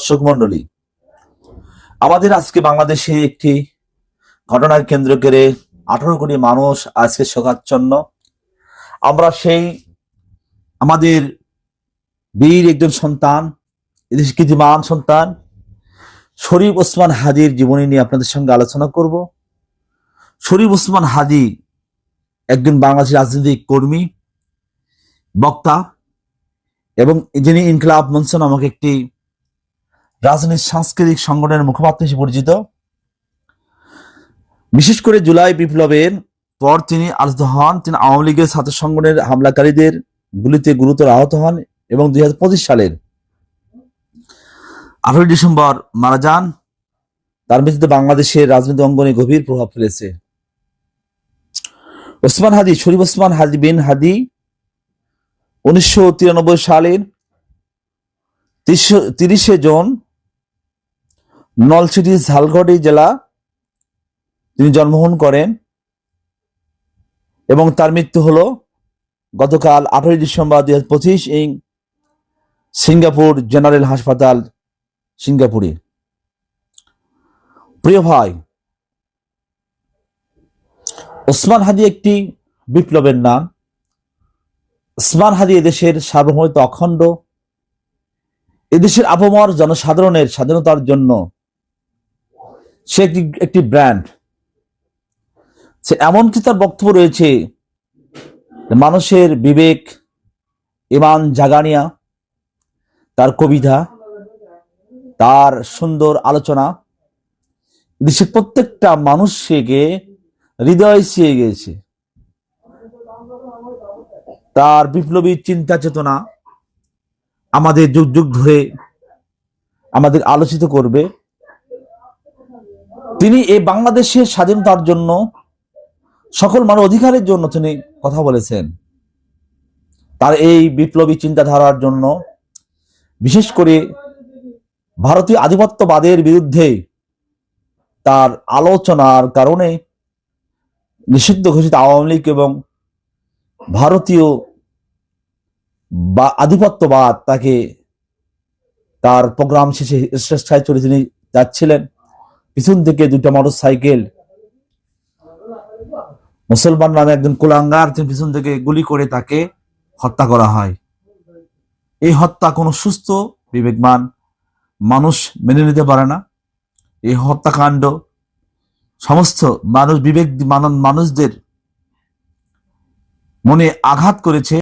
দর্শক মন্ডলী, আমাদের আজকে বাংলাদেশে একটি ঘটনাকে কেন্দ্র করে 18 কোটি মানুষ আজকে শোকাচ্ছন্ন। আমরা সেই আমাদের বীর একজন সন্তান, এদেশ কীর্তিমান সন্তান শরীফ ওসমান হাদির জীবনী নিয়ে আপনাদের সঙ্গে আলোচনা করব। শরীফ ওসমান হাদি একজন বাংলাদেশের রাজনৈতিক কর্মী, বক্তা এবং যিনি ইনকিলাব মঞ্চ নামক একটি রাজনৈতিক সাংস্কৃতিক সংগঠনের মুখপাত্র হিসেবে পরিচিত। বিশেষ করে জুলাই বিপ্লবের পর তিনি আলোচিত হন। তিনি আওয়ামী লীগের ছাত্র সংগঠনের হামলাকারীদের গুলিতে গুরুতর আহত হন এবং 2025 সালের 18 ডিসেম্বর মারা যান। তার মৃত্যুতে বাংলাদেশের রাজনৈতিক অঙ্গনে গভীর প্রভাব ফেলেছে। ওসমান হাদি, শরীফ ওসমান হাদি বিন হাদি 1993 সালের 30 জুন নলছিটি ঝালকাঠি জেলা তিনি জন্মগ্রহণ করেন এবং তার মৃত্যু হলো গতকাল 18 ডিসেম্বর 2025 ইং সিঙ্গাপুর জেনারেল হাসপাতাল, সিঙ্গাপুরে। প্রিয় ভাই, ওসমান হাদি একটি বিপ্লবের নাম। ওসমান হাদি এদেশের সার্বভৌমত্ব অখণ্ড, এদেশের আপামর জনসাধারণের স্বাধীনতার জন্য সে একটি ব্র্যান্ড। সে এমনকি তার বক্তব্য রয়েছে মানুষের বিবেক, ইমান জাগানিয়া, তার কবিতা, তার সুন্দর আলোচনা দেশের প্রত্যেকটা মানুষকে হৃদয় ছুঁয়ে গিয়েছে। তার বিপ্লবী চিন্তা চেতনা আমাদের যুগ যুগ ধরে আমাদের আলোচিত করবে। তিনি এই বাংলাদেশের স্বাধীনতার জন্য, সকল মানব অধিকারের জন্য তিনি কথা বলেছেন। তার এই বিপ্লবী চিন্তাধারার জন্য, বিশেষ করে ভারতীয় আধিপত্যবাদের বিরুদ্ধে তার আলোচনার কারণে নিষিদ্ধ ঘোষিত আওয়ামী লীগ এবং ভারতীয় বা আধিপত্যবাদ তাকে তার প্রোগ্রাম শেষে স্বেচ্ছায় চলে তিনি যাচ্ছিলেন, পিছন থেকে দুটা মোটর সাইকেল মুসলমান নামে একজন কুলাঙ্গার তিনি পিছন থেকে গুলি করে তাকে হত্যা করা হয়। এই হত্যা কোনো সুস্থ বিবেকমান মানুষ মেনে নিতে পারে না। এই হত্যাকাণ্ড সমস্ত মানুষদের মনে আঘাত করেছে।